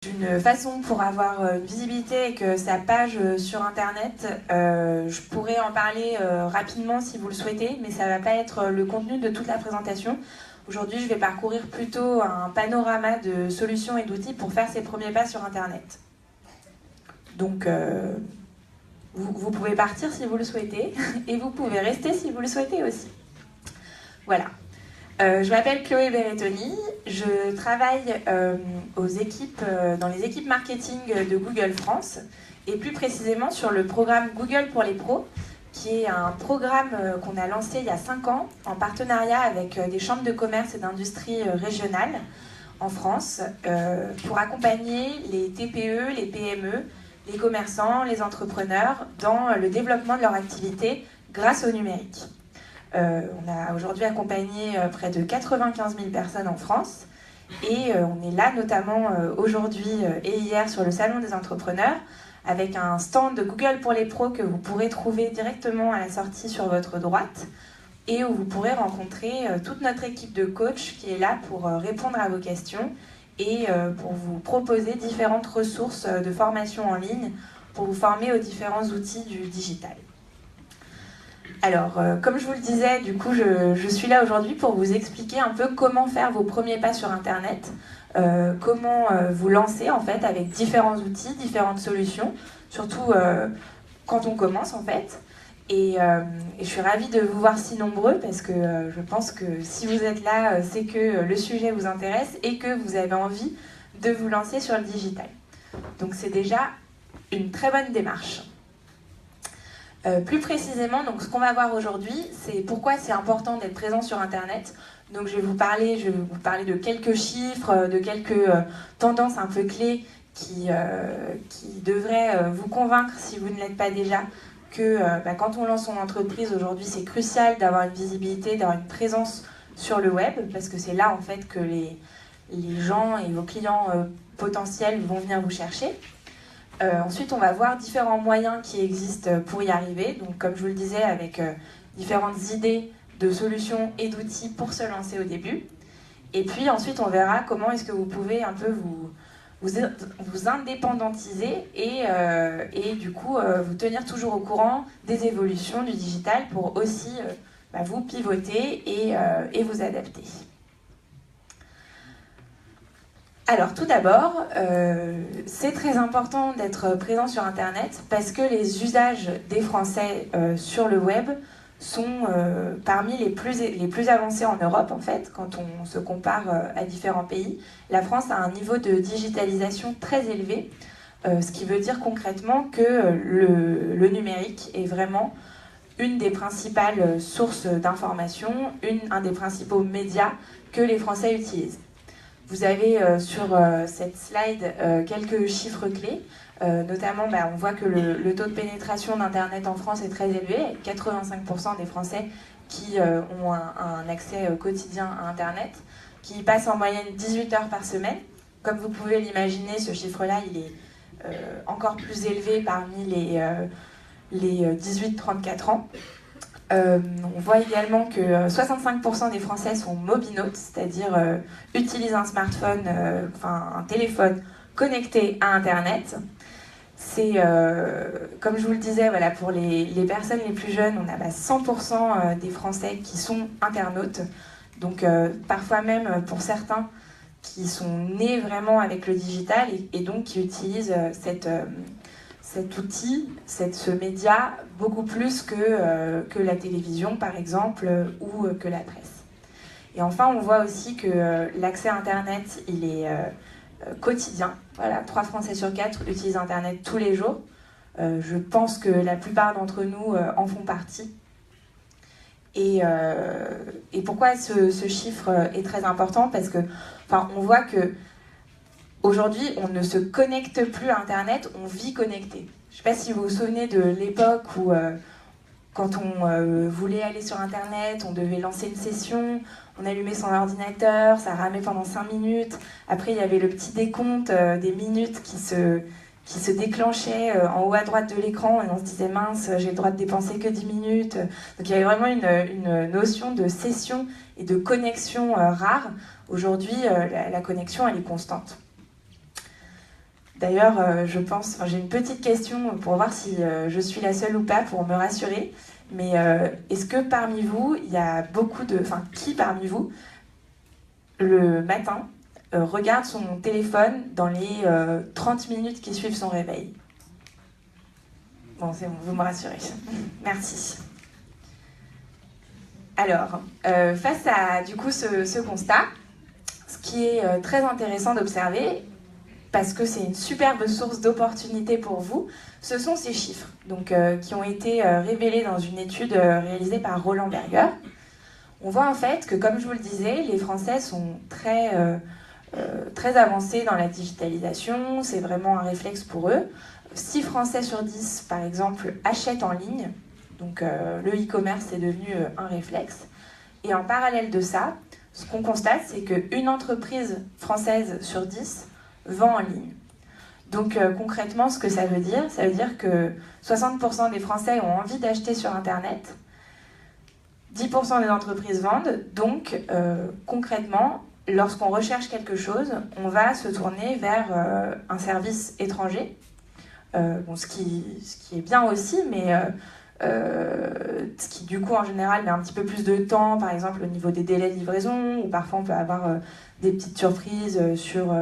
Une façon pour avoir une visibilité avec sa page sur Internet. Je pourrais en parler rapidement si vous le souhaitez, mais ça ne va pas être le contenu de toute la présentation. Aujourd'hui, je vais parcourir plutôt un panorama de solutions et d'outils pour faire ses premiers pas sur Internet. Donc, vous pouvez partir si vous le souhaitez, et vous pouvez rester si vous le souhaitez aussi. Voilà. Je m'appelle Chloé Berrettoni, je travaille dans les équipes marketing de Google France, et plus précisément sur le programme Google pour les pros, qui est un programme qu'on a lancé il y a 5 ans en partenariat avec des chambres de commerce et d'industrie régionales en France pour accompagner les TPE, les PME, les commerçants, les entrepreneurs dans le développement de leur activité grâce au numérique. On a aujourd'hui accompagné près de 95 000 personnes en France et on est là notamment aujourd'hui et hier sur le Salon des entrepreneurs avec un stand de Google pour les pros que vous pourrez trouver directement à la sortie sur votre droite et où vous pourrez rencontrer toute notre équipe de coachs qui est là pour répondre à vos questions et pour vous proposer différentes ressources de formation en ligne pour vous former aux différents outils du digital. Alors, comme je vous le disais, du coup, je suis là aujourd'hui pour vous expliquer un peu comment faire vos premiers pas sur Internet, comment vous lancer en fait avec différents outils, différentes solutions, surtout quand on commence en fait. Et je suis ravie de vous voir si nombreux parce que je pense que si vous êtes là, c'est que le sujet vous intéresse et que vous avez envie de vous lancer sur le digital. Donc c'est déjà une très bonne démarche. Plus précisément, donc, ce qu'on va voir aujourd'hui, c'est pourquoi c'est important d'être présent sur Internet. Donc je vais vous parler de quelques chiffres, de quelques tendances un peu clés qui devraient vous convaincre, si vous ne l'êtes pas déjà, que quand on lance son entreprise aujourd'hui, c'est crucial d'avoir une visibilité, d'avoir une présence sur le web, parce que c'est là en fait que les gens et vos clients potentiels vont venir vous chercher. Ensuite, on va voir différents moyens qui existent pour y arriver. Donc, comme je vous le disais, avec différentes idées de solutions et d'outils pour se lancer au début. Et puis, ensuite, on verra comment est-ce que vous pouvez un peu vous indépendantiser et du coup, vous tenir toujours au courant des évolutions du digital pour aussi vous pivoter et vous adapter. Alors tout d'abord, c'est très important d'être présent sur Internet parce que les usages des Français sur le web sont parmi les plus avancés en Europe en fait, quand on se compare à différents pays. La France a un niveau de digitalisation très élevé, ce qui veut dire concrètement que le numérique est vraiment une des principales sources d'information, un des principaux médias que les Français utilisent. Vous avez sur cette slide quelques chiffres clés. Notamment, on voit que le taux de pénétration d'Internet en France est très élevé, avec 85% des Français qui ont un accès quotidien à Internet, qui passent en moyenne 18 heures par semaine. Comme vous pouvez l'imaginer, ce chiffre-là, il est encore plus élevé parmi les 18-34 ans. On voit également que 65% des Français sont mobinautes, c'est-à-dire utilisent un smartphone, un téléphone connecté à Internet. C'est, comme je vous le disais, voilà, pour les personnes les plus jeunes, on a 100% des Français qui sont internautes. Donc parfois même pour certains qui sont nés vraiment avec le digital et donc qui utilisent cet outil, ce média, beaucoup plus que la télévision, par exemple, ou que la presse. Et enfin, on voit aussi que l'accès à Internet, il est quotidien. Voilà, 3 Français sur 4 utilisent Internet tous les jours. Je pense que la plupart d'entre nous en font partie. Et pourquoi ce chiffre est très important? Parce que, on voit que aujourd'hui, on ne se connecte plus à Internet, on vit connecté. Je ne sais pas si vous vous souvenez de l'époque où, quand on voulait aller sur Internet, on devait lancer une session, on allumait son ordinateur, ça ramait pendant 5 minutes. Après, il y avait le petit décompte des minutes qui se déclenchait en haut à droite de l'écran et on se disait mince, j'ai le droit de dépenser que 10 minutes. Donc il y avait vraiment une notion de session et de connexion rare. Aujourd'hui, la connexion, elle est constante. D'ailleurs, je pense, j'ai une petite question pour voir si je suis la seule ou pas pour me rassurer. Mais est-ce que parmi vous, il y a qui parmi vous, le matin, regarde son téléphone dans les 30 minutes qui suivent son réveil? Bon, c'est bon, vous me rassurez. Merci. Alors, face à du coup ce constat, ce qui est très intéressant d'observer, parce que c'est une superbe source d'opportunités pour vous, ce sont ces chiffres qui ont été révélés dans une étude réalisée par Roland Berger. On voit en fait que, comme je vous le disais, les Français sont très avancés dans la digitalisation, c'est vraiment un réflexe pour eux. 6 Français sur 10, par exemple, achètent en ligne, donc le e-commerce est devenu un réflexe. Et en parallèle de ça, ce qu'on constate, c'est qu'une entreprise française sur 10 vend en ligne. Donc concrètement, ce que ça veut dire que 60% des Français ont envie d'acheter sur Internet, 10% des entreprises vendent, donc concrètement, lorsqu'on recherche quelque chose, on va se tourner vers un service étranger, ce qui est bien aussi, mais ce qui du coup en général met un petit peu plus de temps, par exemple au niveau des délais de livraison, ou parfois on peut avoir des petites surprises sur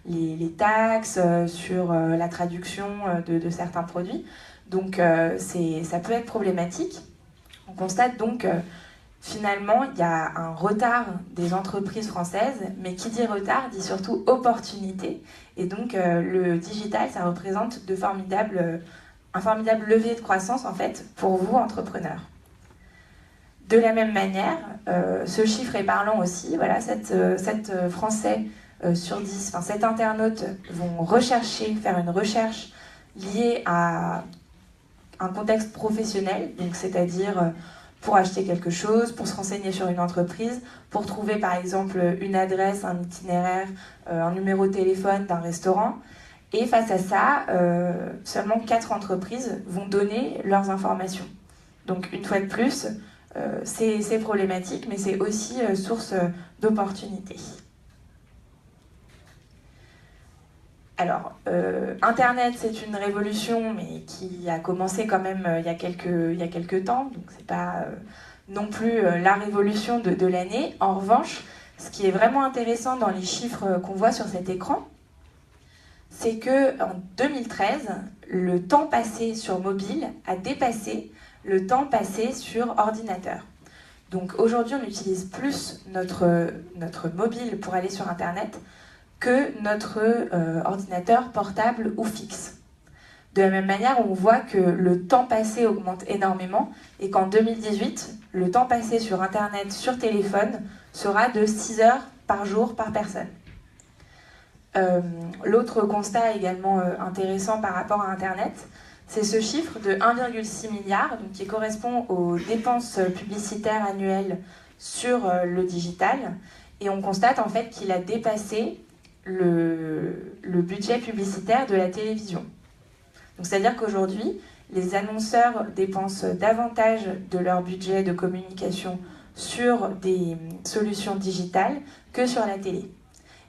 les taxes, sur la traduction de certains produits. Donc ça peut être problématique. On constate donc finalement il y a un retard des entreprises françaises, mais qui dit retard dit surtout opportunité. Et donc le digital, ça représente un formidable levier de croissance en fait pour vous, entrepreneurs. De la même manière, ce chiffre est parlant aussi. Voilà, 7 Français sur 10, 7 internautes vont faire une recherche liée à un contexte professionnel, donc c'est-à-dire pour acheter quelque chose, pour se renseigner sur une entreprise, pour trouver par exemple une adresse, un itinéraire, un numéro de téléphone d'un restaurant. Et face à ça, seulement 4 entreprises vont donner leurs informations. Donc une fois de plus, c'est problématique, mais c'est aussi source d'opportunités. Alors, Internet, c'est une révolution, mais qui a commencé quand même il y a quelques temps, donc c'est pas non plus la révolution de l'année. En revanche, ce qui est vraiment intéressant dans les chiffres qu'on voit sur cet écran, c'est qu'en 2013, le temps passé sur mobile a dépassé le temps passé sur ordinateur. Donc aujourd'hui, on utilise plus notre mobile pour aller sur Internet que notre ordinateur portable ou fixe. De la même manière, on voit que le temps passé augmente énormément et qu'en 2018, le temps passé sur Internet, sur téléphone, sera de 6 heures par jour par personne. L'autre constat également intéressant par rapport à Internet, c'est ce chiffre de 1,6 milliard, donc qui correspond aux dépenses publicitaires annuelles sur le digital. Et on constate en fait qu'il a dépassé le budget publicitaire de la télévision. Donc c'est-à-dire qu'aujourd'hui, les annonceurs dépensent davantage de leur budget de communication sur des solutions digitales que sur la télé.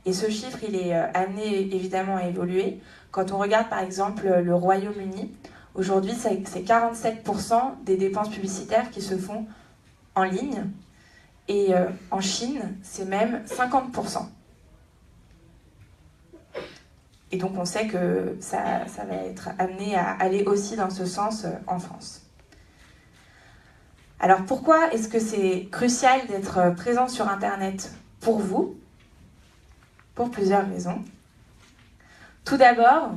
Et ce chiffre, il est amené évidemment à évoluer. Quand on regarde par exemple le Royaume-Uni, aujourd'hui c'est 47% des dépenses publicitaires qui se font en ligne. Et en Chine, c'est même 50%. Et donc on sait que ça va être amené à aller aussi dans ce sens en France. Alors pourquoi est-ce que c'est crucial d'être présent sur Internet pour vous ? Pour plusieurs raisons. Tout d'abord,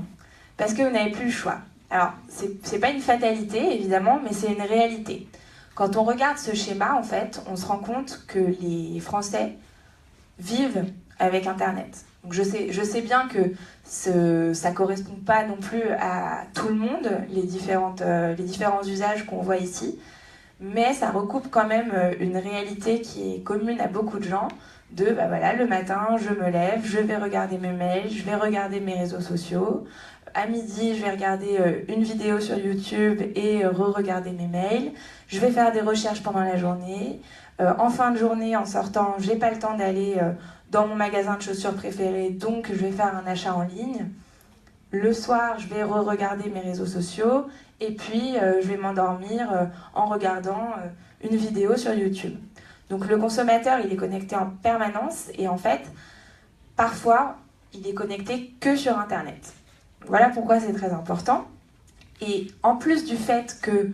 parce que vous n'avez plus le choix. Alors, c'est pas une fatalité, évidemment, mais c'est une réalité. Quand on regarde ce schéma, en fait, on se rend compte que les Français vivent avec Internet. Donc je sais bien que ça ne correspond pas non plus à tout le monde, les différents usages qu'on voit ici, mais ça recoupe quand même une réalité qui est commune à beaucoup de gens, le matin, je me lève, je vais regarder mes mails, je vais regarder mes réseaux sociaux. À midi, je vais regarder une vidéo sur YouTube et re-regarder mes mails. Je vais faire des recherches pendant la journée. En fin de journée, en sortant, j'ai pas le temps d'aller dans mon magasin de chaussures préféré, donc je vais faire un achat en ligne. le soir, je vais re-regarder mes réseaux sociaux, et puis je vais m'endormir en regardant une vidéo sur YouTube. Donc le consommateur, il est connecté en permanence, et en fait, parfois, il est connecté que sur Internet. Voilà pourquoi c'est très important. Et en plus du fait que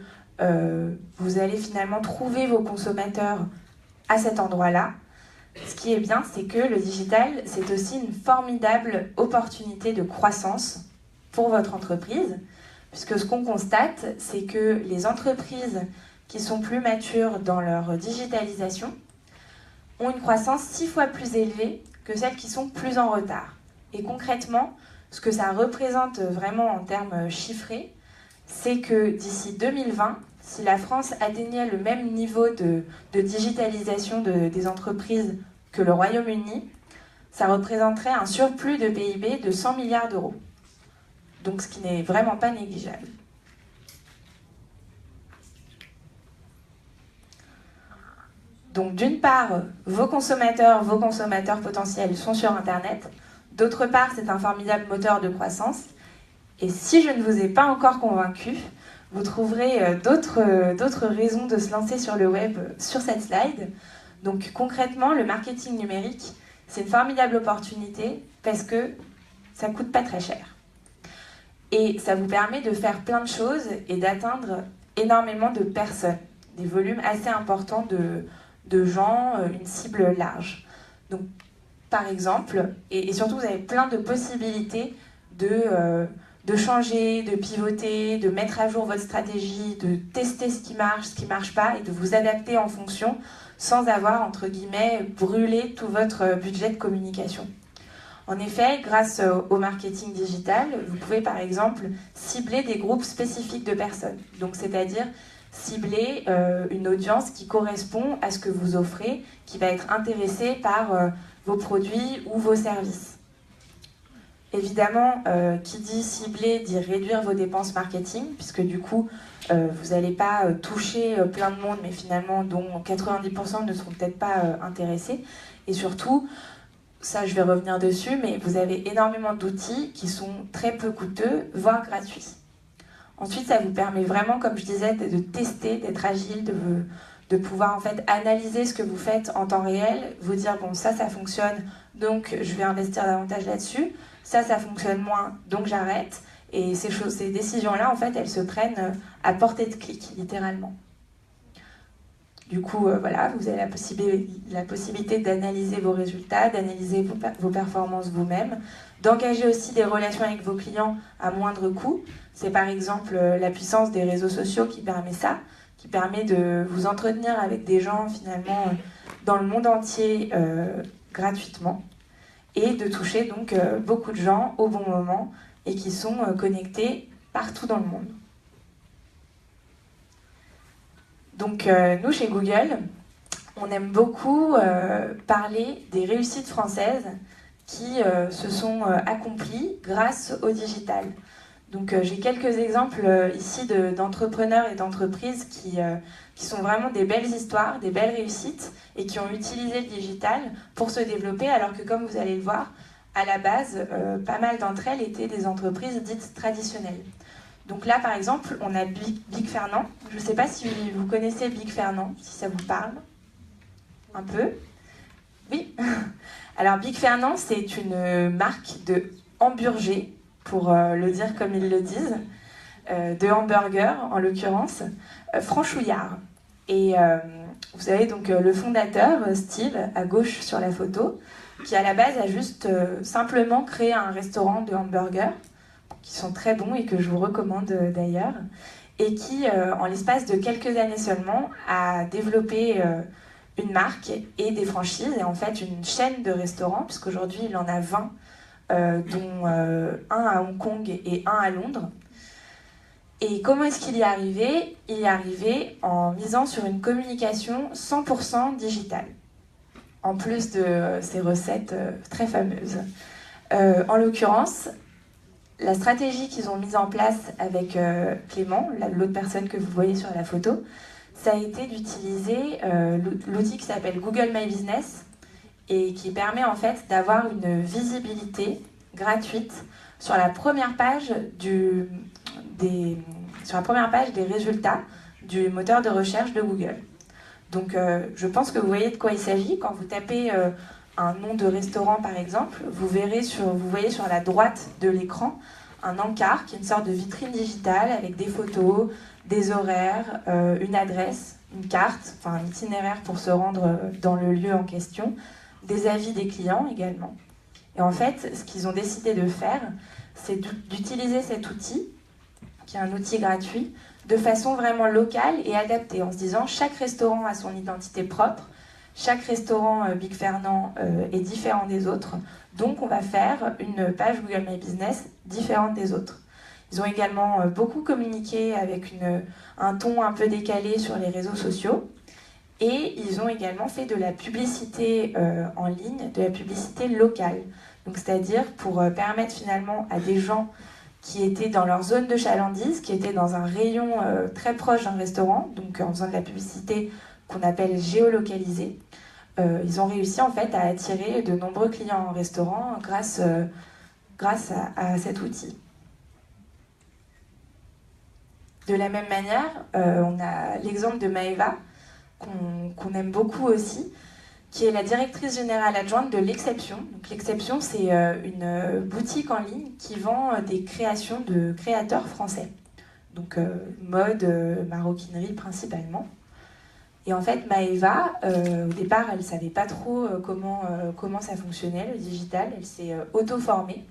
vous allez finalement trouver vos consommateurs à cet endroit-là, ce qui est bien, c'est que le digital, c'est aussi une formidable opportunité de croissance pour votre entreprise, puisque ce qu'on constate, c'est que les entreprises qui sont plus matures dans leur digitalisation ont une croissance 6 fois plus élevée que celles qui sont plus en retard. Et concrètement, ce que ça représente vraiment en termes chiffrés, c'est que d'ici 2020, si la France atteignait le même niveau de digitalisation des entreprises que le Royaume-Uni, ça représenterait un surplus de PIB de 100 milliards d'euros. Donc ce qui n'est vraiment pas négligeable. Donc d'une part, vos consommateurs potentiels sont sur Internet. D'autre part, c'est un formidable moteur de croissance. Et si je ne vous ai pas encore convaincu, vous trouverez d'autres raisons de se lancer sur le web sur cette slide. Donc concrètement, le marketing numérique, c'est une formidable opportunité parce que ça ne coûte pas très cher. Et ça vous permet de faire plein de choses et d'atteindre énormément de personnes, des volumes assez importants de gens, une cible large. Donc par exemple, et surtout vous avez plein de possibilités de changer, de pivoter, de mettre à jour votre stratégie, de tester ce qui marche pas, et de vous adapter en fonction sans avoir, entre guillemets, brûlé tout votre budget de communication. En effet, grâce au marketing digital, vous pouvez par exemple cibler des groupes spécifiques de personnes. Donc c'est-à-dire cibler une audience qui correspond à ce que vous offrez, qui va être intéressée par vos produits ou vos services. Évidemment, qui dit cibler dit réduire vos dépenses marketing, puisque du coup, vous n'allez pas toucher plein de monde, mais finalement, dont 90% ne seront peut-être pas intéressés. Et surtout, ça je vais revenir dessus, mais vous avez énormément d'outils qui sont très peu coûteux, voire gratuits. Ensuite, ça vous permet vraiment, comme je disais, de tester, d'être agile, de pouvoir en fait analyser ce que vous faites en temps réel, vous dire bon ça fonctionne, donc je vais investir davantage là-dessus, ça fonctionne moins, donc j'arrête. Et ces décisions-là, en fait, elles se prennent à portée de clic, littéralement. Du coup, voilà, vous avez la possibilité d'analyser vos résultats, d'analyser vos performances vous-même, d'engager aussi des relations avec vos clients à moindre coût. C'est par exemple la puissance des réseaux sociaux qui permet ça, qui permet de vous entretenir avec des gens finalement dans le monde entier gratuitement et de toucher donc beaucoup de gens au bon moment et qui sont connectés partout dans le monde. Donc nous, chez Google, on aime beaucoup parler des réussites françaises qui se sont accomplies grâce au digital. Donc j'ai quelques exemples ici d'entrepreneurs et d'entreprises qui sont vraiment des belles histoires, des belles réussites et qui ont utilisé le digital pour se développer, alors que comme vous allez le voir, à la base, pas mal d'entre elles étaient des entreprises dites traditionnelles. Donc là, par exemple, on a Big Fernand. Je ne sais pas si vous connaissez Big Fernand, si ça vous parle. Un peu. Oui. Alors, Big Fernand, c'est une marque de hamburgers, pour le dire comme ils le disent, de hamburgers, en l'occurrence, franchouillard. Et vous avez donc le fondateur, Steve, à gauche sur la photo, qui à la base a juste simplement créé un restaurant de hamburgers, qui sont très bons et que je vous recommande d'ailleurs, et qui, en l'espace de quelques années seulement, a développé une marque et des franchises, et en fait une chaîne de restaurants, puisqu'aujourd'hui il en a 20, dont un à Hong Kong et un à Londres. Et comment est-ce qu'il y est arrivé? Il y est arrivé en misant sur une communication 100% digitale, en plus de ces recettes très fameuses. En l'occurrence, la stratégie qu'ils ont mise en place avec Clément, l'autre personne que vous voyez sur la photo, ça a été d'utiliser l'outil qui s'appelle Google My Business et qui permet en fait d'avoir une visibilité gratuite sur la première page des résultats du moteur de recherche de Google. Donc je pense que vous voyez de quoi il s'agit. Quand vous tapez un nom de restaurant par exemple, vous voyez sur la droite de l'écran un encart qui est une sorte de vitrine digitale avec des photos, des horaires, une adresse, une carte, enfin un itinéraire pour se rendre dans le lieu en question, des avis des clients également. Et en fait, ce qu'ils ont décidé de faire, c'est d'utiliser cet outil, qui est un outil gratuit, de façon vraiment locale et adaptée, en se disant chaque restaurant a son identité propre, chaque restaurant Big Fernand est différent des autres, donc on va faire une page Google My Business différente des autres. Ils ont également beaucoup communiqué avec un ton un peu décalé sur les réseaux sociaux, et ils ont également fait de la publicité en ligne, de la publicité locale. Donc c'est-à-dire pour permettre finalement à des gens qui étaient dans leur zone de chalandise, qui étaient dans un rayon très proche d'un restaurant, donc en faisant de la publicité qu'on appelle géolocalisée, ils ont réussi en fait à attirer de nombreux clients en restaurant grâce à cet outil. De la même manière, on a l'exemple de Maëva, qu'on aime beaucoup aussi, qui est la directrice générale adjointe de l'Exception. Donc l'Exception, c'est une boutique en ligne qui vend des créations de créateurs français. Donc mode, maroquinerie principalement. Et en fait, Maëva, au départ, elle ne savait pas trop comment ça fonctionnait, le digital. Elle s'est auto-formée.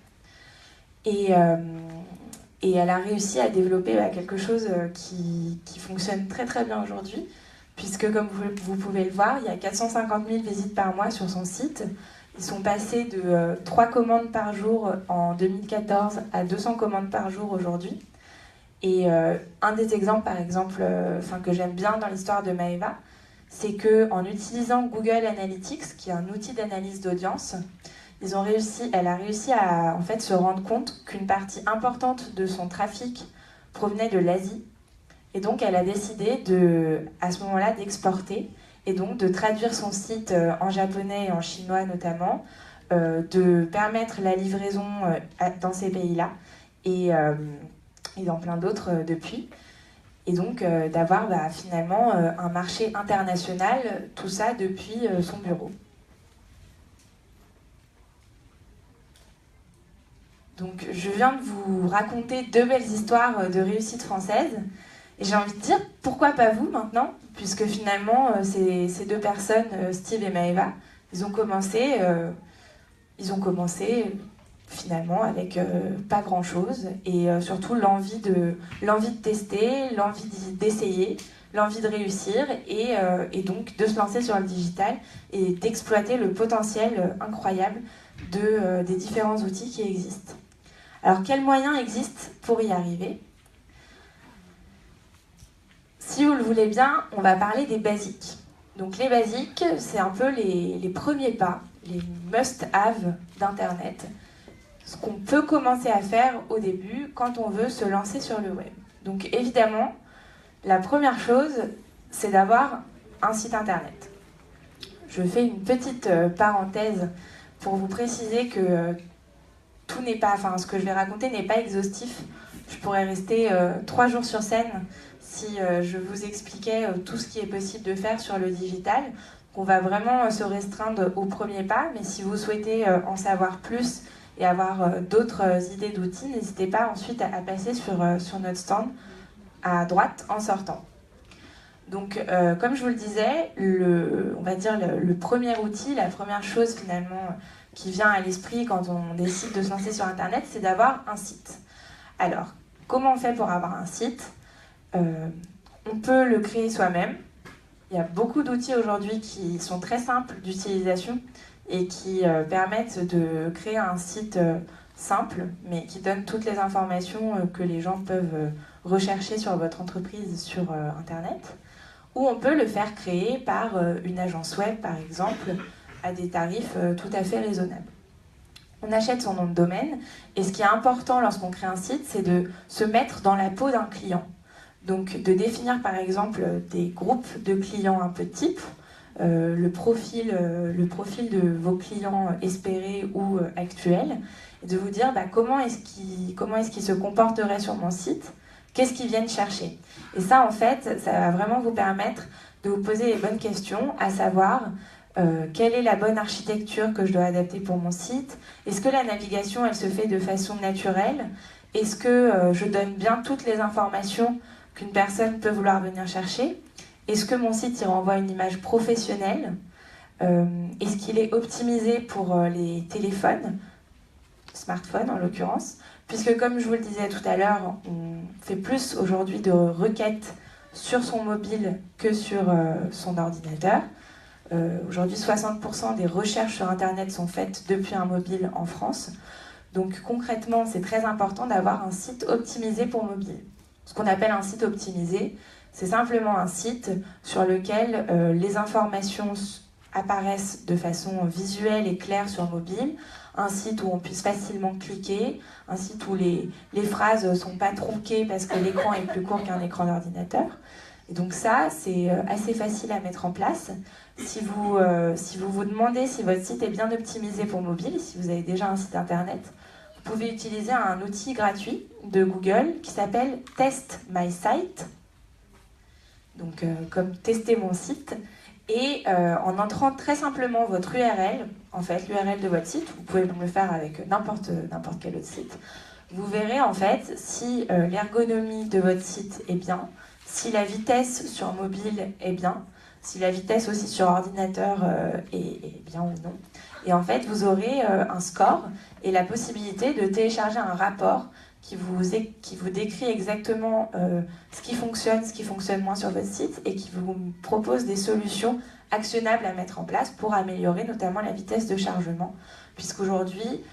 Et elle a réussi à développer quelque chose qui fonctionne très très bien aujourd'hui, puisque comme vous pouvez le voir, il y a 450 000 visites par mois sur son site. Ils sont passés de 3 commandes par jour en 2014 à 200 commandes par jour aujourd'hui. Et un des exemples, par exemple, que j'aime bien dans l'histoire de Maëva, c'est qu'en utilisant Google Analytics, qui est un outil d'analyse d'audience, elle a réussi à en fait, se rendre compte qu'une partie importante de son trafic provenait de l'Asie. Et donc, elle a décidé à ce moment-là d'exporter et donc de traduire son site en japonais et en chinois notamment, de permettre la livraison dans ces pays-là et dans plein d'autres depuis. Et donc d'avoir finalement un marché international, tout ça depuis son bureau. Donc je viens de vous raconter 2 belles histoires de réussite française. Et j'ai envie de dire, pourquoi pas vous maintenant? Puisque finalement, ces 2 personnes, Steve et Maëva, ils ont commencé finalement avec pas grand-chose. Et surtout l'envie de tester, l'envie d'essayer, l'envie de réussir et donc de se lancer sur le digital et d'exploiter le potentiel incroyable des différents outils qui existent. Alors, quels moyens existent pour y arriver? Si vous le voulez bien, on va parler des basiques. Donc les basiques, c'est un peu les premiers pas, les must-have d'Internet. Ce qu'on peut commencer à faire au début quand on veut se lancer sur le web. Donc évidemment, la première chose, c'est d'avoir un site Internet. Je fais une petite parenthèse pour vous préciser que ce que je vais raconter n'est pas exhaustif. Je pourrais rester 3 jours sur scène si je vous expliquais tout ce qui est possible de faire sur le digital. On va vraiment se restreindre au premier pas, mais si vous souhaitez en savoir plus et avoir d'autres idées d'outils, n'hésitez pas ensuite à passer sur notre stand à droite en sortant. Donc, comme je vous le disais, on va dire le premier outil, la première chose finalement qui vient à l'esprit quand on décide de se lancer sur Internet, c'est d'avoir un site. Alors, comment on fait pour avoir un site? On peut le créer soi-même. Il y a beaucoup d'outils aujourd'hui qui sont très simples d'utilisation et qui permettent de créer un site simple, mais qui donne toutes les informations que les gens peuvent rechercher sur votre entreprise sur Internet. Ou on peut le faire créer par une agence web, par exemple, à des tarifs tout à fait raisonnables. On achète son nom de domaine, et ce qui est important lorsqu'on crée un site, c'est de se mettre dans la peau d'un client. Donc de définir par exemple des groupes de clients un peu type, le profil de vos clients espérés ou actuels, et de vous dire comment est-ce qu'ils se comporteraient sur mon site, qu'est-ce qu'ils viennent chercher. Et ça, en fait, ça va vraiment vous permettre de vous poser les bonnes questions, à savoir quelle est la bonne architecture que je dois adapter pour mon site, est-ce que la navigation, elle se fait de façon naturelle, est-ce que je donne bien toutes les informations qu'une personne peut vouloir venir chercher, est-ce que mon site, il renvoie une image professionnelle, est-ce qu'il est optimisé pour les téléphones, smartphones en l'occurrence, puisque comme je vous le disais tout à l'heure, on fait plus aujourd'hui de requêtes sur son mobile que sur son ordinateur. Aujourd'hui, 60% des recherches sur Internet sont faites depuis un mobile en France. Donc concrètement, c'est très important d'avoir un site optimisé pour mobile. Ce qu'on appelle un site optimisé, c'est simplement un site sur lequel les informations apparaissent de façon visuelle et claire sur mobile, un site où on puisse facilement cliquer, un site où les phrases ne sont pas tronquées parce que l'écran est plus court qu'un écran d'ordinateur. Et donc ça, c'est assez facile à mettre en place. Si vous vous demandez si votre site est bien optimisé pour mobile, si vous avez déjà un site internet, vous pouvez utiliser un outil gratuit de Google qui s'appelle Test My Site, donc comme tester mon site, et en entrant très simplement votre URL, en fait l'URL de votre site, vous pouvez le faire avec n'importe quel autre site, vous verrez en fait si l'ergonomie de votre site est bien, si la vitesse sur mobile est bien, si la vitesse aussi sur ordinateur est bien ou non. Et en fait, vous aurez un score et la possibilité de télécharger un rapport qui vous décrit exactement ce qui fonctionne moins sur votre site et qui vous propose des solutions actionnables à mettre en place pour améliorer notamment la vitesse de chargement. Puisqu'aujourd'hui,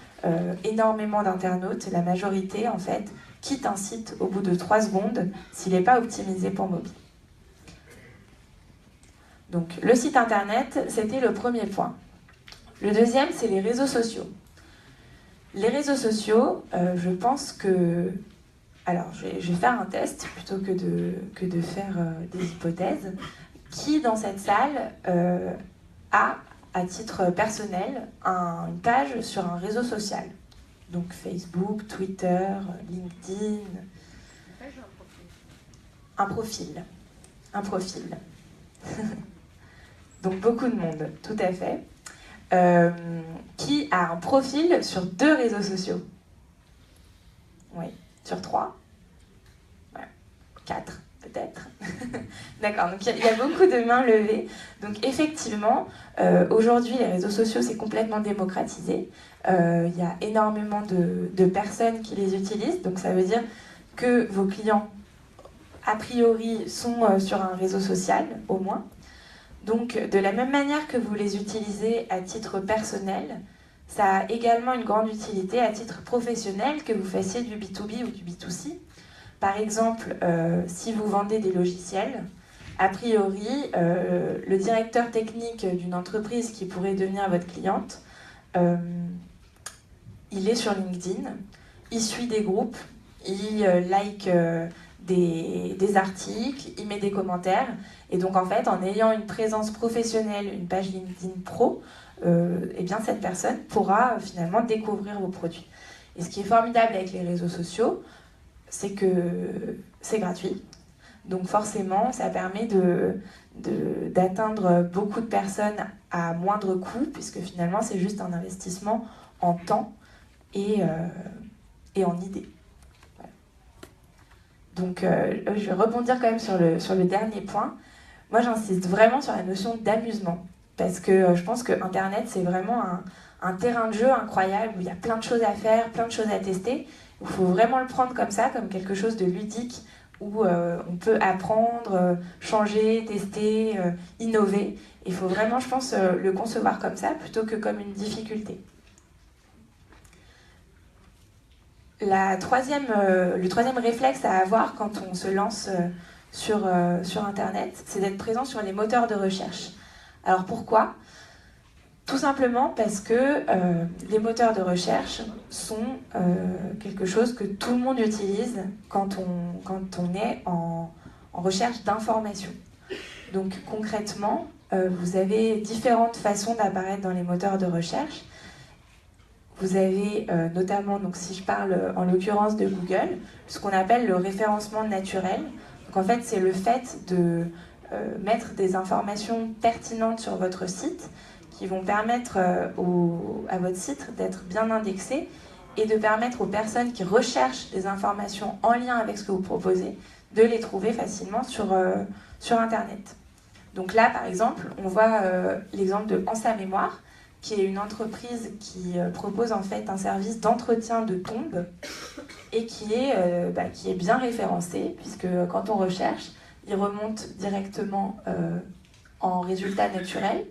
énormément d'internautes, la majorité en fait, quitte un site au bout de 3 secondes s'il n'est pas optimisé pour mobile. Donc le site internet, c'était le premier point. Le deuxième, c'est les réseaux sociaux. Les réseaux sociaux, je pense que... Alors, je vais faire un test plutôt que de faire des hypothèses. Qui, dans cette salle, a, à titre personnel, une page sur un réseau social? Donc Facebook, Twitter, LinkedIn... Un profil. Un profil. Donc beaucoup de monde, tout à fait. Qui a un profil sur 2 réseaux sociaux? Oui, sur 3? Ouais. 4, peut-être. D'accord, donc il y a beaucoup de mains levées. Donc effectivement, aujourd'hui, les réseaux sociaux, c'est complètement démocratisé. Il y a énormément de personnes qui les utilisent. Donc ça veut dire que vos clients, a priori, sont sur un réseau social, au moins. Donc, de la même manière que vous les utilisez à titre personnel, ça a également une grande utilité à titre professionnel, que vous fassiez du B2B ou du B2C. Par exemple, si vous vendez des logiciels, a priori, le directeur technique d'une entreprise qui pourrait devenir votre cliente, il est sur LinkedIn, il suit des groupes, il like des articles, il met des commentaires. Et donc, en fait, en ayant une présence professionnelle, une page LinkedIn Pro, eh bien, cette personne pourra finalement découvrir vos produits. Et ce qui est formidable avec les réseaux sociaux, c'est que c'est gratuit. Donc, forcément, ça permet d'atteindre beaucoup de personnes à moindre coût, puisque finalement, c'est juste un investissement en temps et en idées. Donc, je vais rebondir quand même sur le dernier point. Moi, j'insiste vraiment sur la notion d'amusement. Parce que je pense que Internet, c'est vraiment un terrain de jeu incroyable où il y a plein de choses à faire, plein de choses à tester. Il faut vraiment le prendre comme ça, comme quelque chose de ludique, où on peut apprendre, changer, tester, innover. Il faut vraiment, je pense, le concevoir comme ça, plutôt que comme une difficulté. Le troisième réflexe à avoir quand on se lance sur Internet, c'est d'être présent sur les moteurs de recherche. Alors pourquoi ? Tout simplement parce que les moteurs de recherche sont quelque chose que tout le monde utilise quand on est en recherche d'informations. Donc concrètement, vous avez différentes façons d'apparaître dans les moteurs de recherche. vous avez notamment, donc si je parle en l'occurrence de Google, ce qu'on appelle le référencement naturel. Donc en fait, c'est le fait de mettre des informations pertinentes sur votre site qui vont permettre à votre site d'être bien indexé et de permettre aux personnes qui recherchent des informations en lien avec ce que vous proposez de les trouver facilement sur Internet. Donc là, par exemple, on voit l'exemple de En sa mémoire, qui est une entreprise qui propose en fait un service d'entretien de tombes et qui est bien référencé, puisque quand on recherche, il remonte directement en résultats naturels,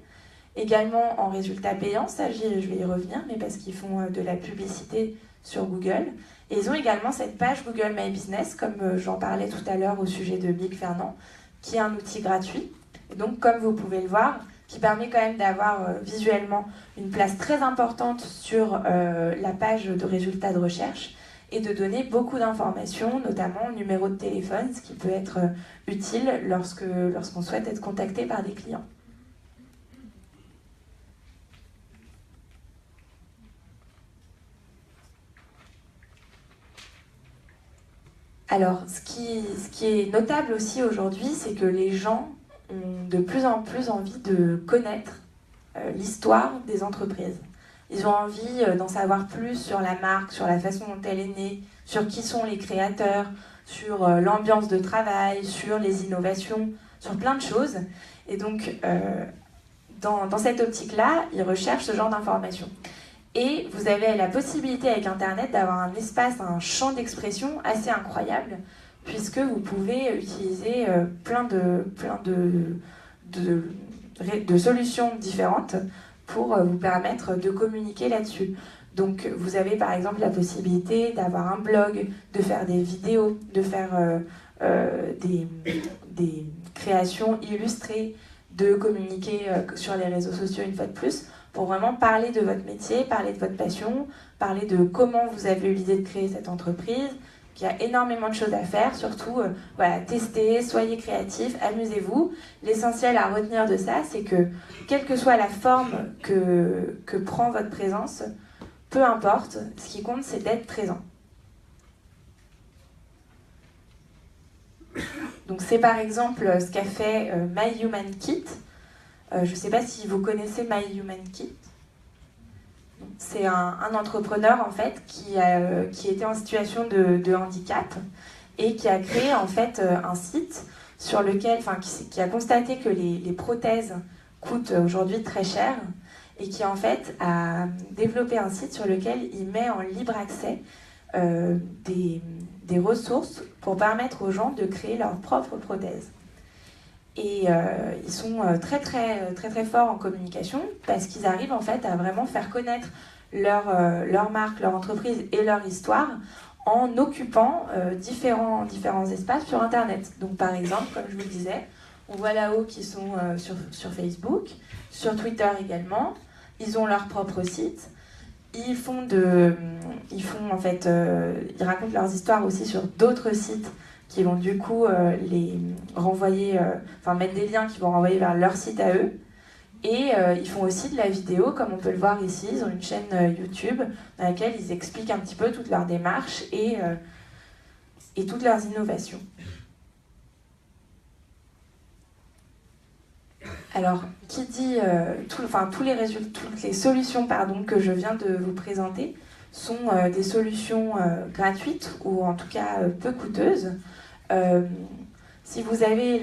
également en résultats payants, ça je vais y revenir, mais parce qu'ils font de la publicité sur Google. Et ils ont également cette page Google My Business, comme j'en parlais tout à l'heure au sujet de Big Fernand, qui est un outil gratuit. Et donc, comme vous pouvez le voir, qui permet quand même d'avoir visuellement une place très importante sur la page de résultats de recherche et de donner beaucoup d'informations, notamment numéro de téléphone, ce qui peut être utile lorsqu'on souhaite être contacté par des clients. Alors, ce qui est notable aussi aujourd'hui, c'est que les gens ont de plus en plus envie de connaître l'histoire des entreprises. Ils ont envie d'en savoir plus sur la marque, sur la façon dont elle est née, sur qui sont les créateurs, sur l'ambiance de travail, sur les innovations, sur plein de choses. Et donc, dans cette optique-là, ils recherchent ce genre d'informations. Et vous avez la possibilité avec Internet d'avoir un espace, un champ d'expression assez incroyable, puisque vous pouvez utiliser plein de solutions différentes pour vous permettre de communiquer là-dessus. Donc vous avez par exemple la possibilité d'avoir un blog, de faire des vidéos, de faire des créations illustrées, de communiquer sur les réseaux sociaux une fois de plus, pour vraiment parler de votre métier, parler de votre passion, parler de comment vous avez eu l'idée de créer cette entreprise, qu'il y a énormément de choses à faire, surtout testez, soyez créatifs, amusez-vous. L'essentiel à retenir de ça, c'est que quelle que soit la forme que prend votre présence, peu importe, ce qui compte, c'est d'être présent. Donc c'est par exemple ce qu'a fait My Human Kit. Je ne sais pas si vous connaissez My Human Kit. C'est un entrepreneur en fait qui était en situation de handicap et qui a créé en fait un site sur lequel, qui a constaté que les prothèses coûtent aujourd'hui très cher et qui en fait a développé un site sur lequel il met en libre accès des ressources pour permettre aux gens de créer leurs propres prothèses. Et ils sont très forts en communication parce qu'ils arrivent en fait à vraiment faire connaître leur marque, leur entreprise et leur histoire en occupant différents espaces sur Internet. Donc par exemple, comme je vous le disais, on voit là-haut qu'ils sont sur Facebook, sur Twitter également. Ils ont leur propre site. Ils racontent leurs histoires aussi sur d'autres sites qui vont du coup les renvoyer, mettre des liens qui vont renvoyer vers leur site à eux. Et ils font aussi de la vidéo, comme on peut le voir ici. Ils ont une chaîne YouTube dans laquelle ils expliquent un petit peu toute leur démarche et toutes leurs innovations. Alors, qui dit toutes les solutions que je viens de vous présenter sont des solutions gratuites ou en tout cas peu coûteuses. Si vous avez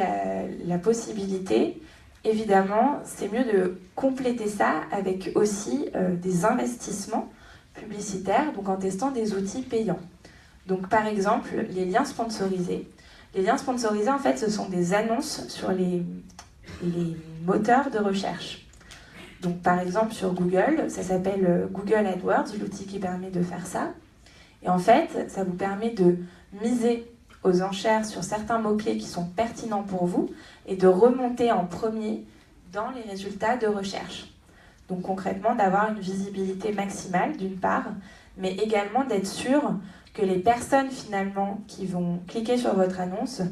la possibilité, évidemment, c'est mieux de compléter ça avec aussi des investissements publicitaires, donc en testant des outils payants. Donc par exemple, les liens sponsorisés. Les liens sponsorisés, en fait, ce sont des annonces sur les moteurs de recherche. Donc par exemple sur Google, ça s'appelle Google AdWords, l'outil qui permet de faire ça. Et en fait, ça vous permet de miser aux enchères sur certains mots-clés qui sont pertinents pour vous et de remonter en premier dans les résultats de recherche. Donc concrètement, d'avoir une visibilité maximale d'une part, mais également d'être sûr que les personnes finalement qui vont cliquer sur votre annonce,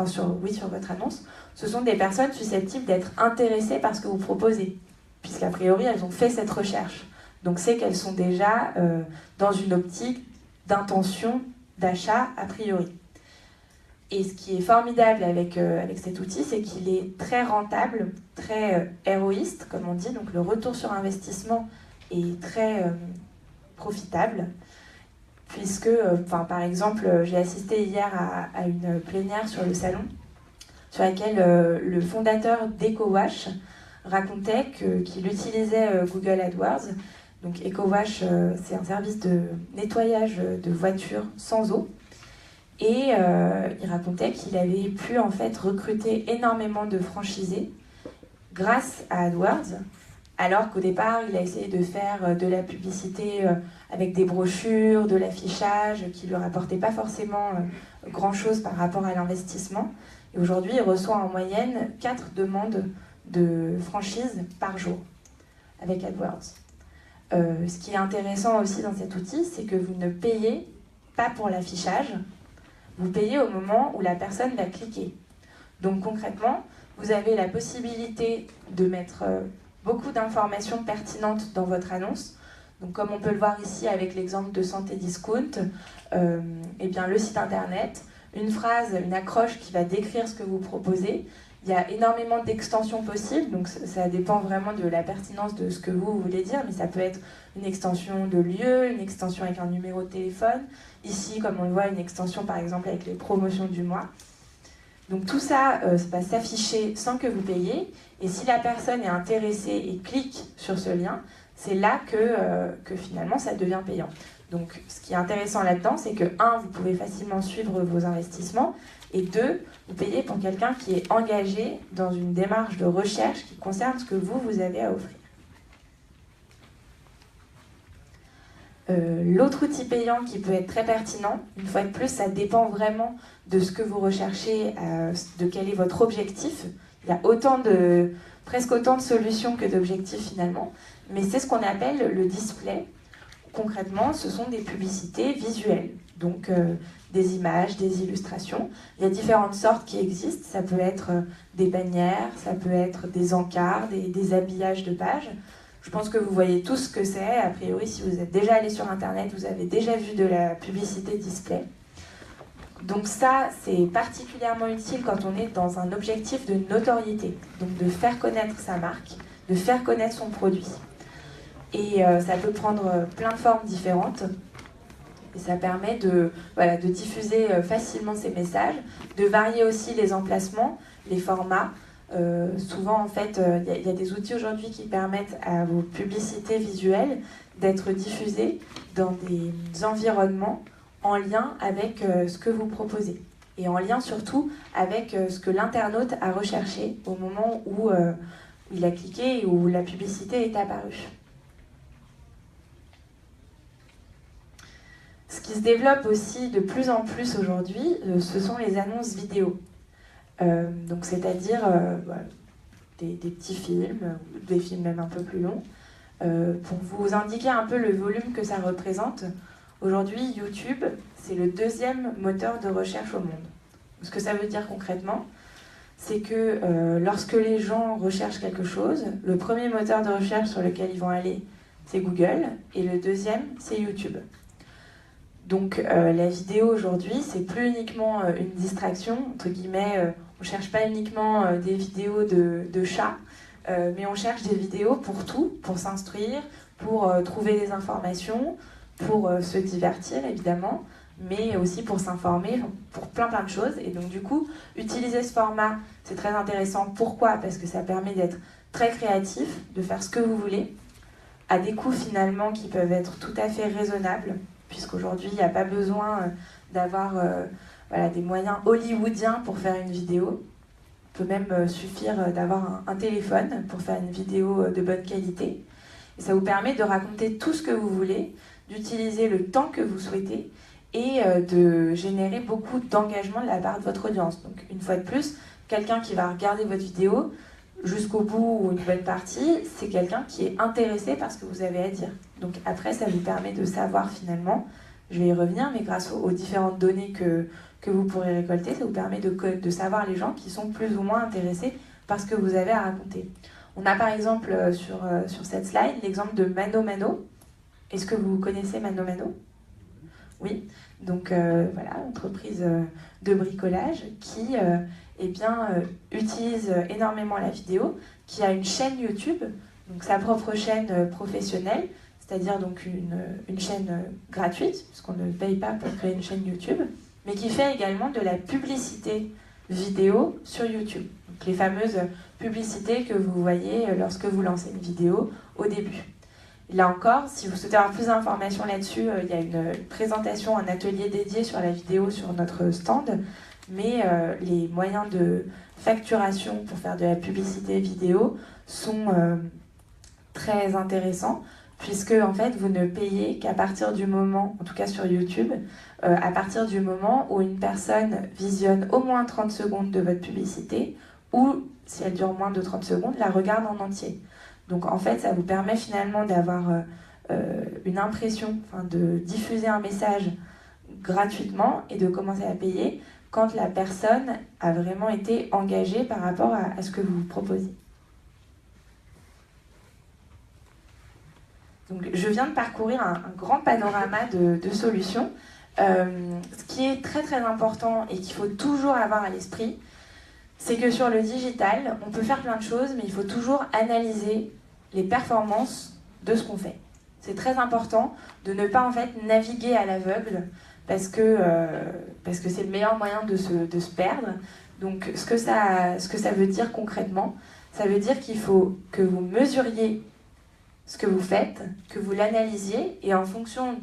sur votre annonce, ce sont des personnes susceptibles d'être intéressées par ce que vous proposez, puisqu'a priori elles ont fait cette recherche. Donc c'est qu'elles sont déjà dans une optique d'intention d'achat a priori. Et ce qui est formidable avec cet outil, c'est qu'il est très rentable, très héroïste, comme on dit, donc le retour sur investissement est très profitable, puisque, par exemple, j'ai assisté hier à une plénière sur le salon, sur laquelle le fondateur d'EcoWash racontait qu'il utilisait Google AdWords. Donc EcoWash, c'est un service de nettoyage de voitures sans eau. Et il racontait qu'il avait pu en fait recruter énormément de franchisés grâce à AdWords, alors qu'au départ, il a essayé de faire de la publicité avec des brochures, de l'affichage, qui ne lui rapportait pas forcément grand-chose par rapport à l'investissement. Et aujourd'hui, il reçoit en moyenne 4 demandes de franchise par jour avec AdWords. Ce qui est intéressant aussi dans cet outil, c'est que vous ne payez pas pour l'affichage, vous payez au moment où la personne va cliquer. Donc concrètement, vous avez la possibilité de mettre beaucoup d'informations pertinentes dans votre annonce. Donc comme on peut le voir ici avec l'exemple de Santé Discount, eh bien le site internet, une phrase, une accroche qui va décrire ce que vous proposez. Il y a énormément d'extensions possibles, donc ça dépend vraiment de la pertinence de ce que vous voulez dire, mais ça peut être une extension de lieu, une extension avec un numéro de téléphone. Ici, comme on le voit, une extension par exemple avec les promotions du mois. Donc tout ça va s'afficher sans que vous payiez, et si la personne est intéressée et clique sur ce lien, c'est là que finalement ça devient payant. Donc ce qui est intéressant là-dedans, c'est que 1, vous pouvez facilement suivre vos investissements, et 2, vous payez pour quelqu'un qui est engagé dans une démarche de recherche qui concerne ce que vous avez à offrir. L'autre outil payant qui peut être très pertinent, une fois de plus, ça dépend vraiment de ce que vous recherchez, de quel est votre objectif. Il y a presque autant de solutions que d'objectifs finalement, mais c'est ce qu'on appelle le display. Concrètement, ce sont des publicités visuelles, donc des images, des illustrations. Il y a différentes sortes qui existent, ça peut être des bannières, ça peut être des encarts, des habillages de pages. Je pense que vous voyez tous ce que c'est. A priori, si vous êtes déjà allé sur Internet, vous avez déjà vu de la publicité display. Donc ça, c'est particulièrement utile quand on est dans un objectif de notoriété, donc de faire connaître sa marque, de faire connaître son produit. Et ça peut prendre plein de formes différentes. Et ça permet de diffuser facilement ces messages, de varier aussi les emplacements, les formats. Souvent, en fait, il y a des outils aujourd'hui qui permettent à vos publicités visuelles d'être diffusées dans des environnements en lien avec ce que vous proposez. Et en lien surtout avec ce que l'internaute a recherché au moment où il a cliqué et où la publicité est apparue. Ce qui se développe aussi de plus en plus aujourd'hui, ce sont les annonces vidéo. Donc c'est-à-dire des petits films, des films même un peu plus longs. Pour vous indiquer un peu le volume que ça représente, aujourd'hui YouTube, c'est le 2e moteur de recherche au monde. Ce que ça veut dire concrètement, c'est que lorsque les gens recherchent quelque chose, le premier moteur de recherche sur lequel ils vont aller, c'est Google, et le 2e, c'est YouTube. Donc la vidéo aujourd'hui, c'est plus uniquement une distraction, entre guillemets, on ne cherche pas uniquement des vidéos de chats, mais on cherche des vidéos pour tout, pour s'instruire, pour trouver des informations, pour se divertir évidemment, mais aussi pour s'informer, pour plein de choses. Et donc du coup, utiliser ce format, c'est très intéressant. Pourquoi ? Parce que ça permet d'être très créatif, de faire ce que vous voulez, à des coûts finalement qui peuvent être tout à fait raisonnables, puisqu'aujourd'hui, il n'y a pas besoin d'avoir des moyens hollywoodiens pour faire une vidéo. Il peut même suffire d'avoir un téléphone pour faire une vidéo de bonne qualité. Et ça vous permet de raconter tout ce que vous voulez, d'utiliser le temps que vous souhaitez et de générer beaucoup d'engagement de la part de votre audience. Donc, une fois de plus, quelqu'un qui va regarder votre vidéo jusqu'au bout ou une bonne partie, c'est quelqu'un qui est intéressé par ce que vous avez à dire. Donc après, ça vous permet de savoir finalement, je vais y revenir, mais grâce aux différentes données que vous pourrez récolter, ça vous permet de savoir les gens qui sont plus ou moins intéressés par ce que vous avez à raconter. On a par exemple sur cette slide l'exemple de Mano Mano. Est-ce que vous connaissez Mano Mano? Oui. Donc voilà, entreprise de bricolage qui utilise énormément la vidéo, qui a une chaîne YouTube, donc sa propre chaîne professionnelle, c'est-à-dire donc une chaîne gratuite, puisqu'on ne paye pas pour créer une chaîne YouTube, mais qui fait également de la publicité vidéo sur YouTube. Donc les fameuses publicités que vous voyez lorsque vous lancez une vidéo au début. Là encore, si vous souhaitez avoir plus d'informations là-dessus, il y a une présentation, un atelier dédié sur la vidéo sur notre stand, mais les moyens de facturation pour faire de la publicité vidéo sont très intéressants, puisque en fait vous ne payez qu'à partir du moment, en tout cas sur YouTube, à partir du moment où une personne visionne au moins 30 secondes de votre publicité, ou si elle dure moins de 30 secondes, la regarde en entier. Donc en fait, ça vous permet finalement d'avoir une impression, de diffuser un message gratuitement et de commencer à payer quand la personne a vraiment été engagée par rapport à ce que vous proposez. Donc je viens de parcourir un grand panorama de solutions. Ce qui est très très important et qu'il faut toujours avoir à l'esprit, c'est que sur le digital, on peut faire plein de choses, mais il faut toujours analyser les performances de ce qu'on fait. C'est très important de ne pas en fait naviguer à l'aveugle, parce que c'est le meilleur moyen de se perdre. Donc ce que ça veut dire concrètement, ça veut dire qu'il faut que vous mesuriez ce que vous faites, que vous l'analysiez, et en fonction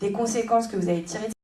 des conséquences que vous avez tirées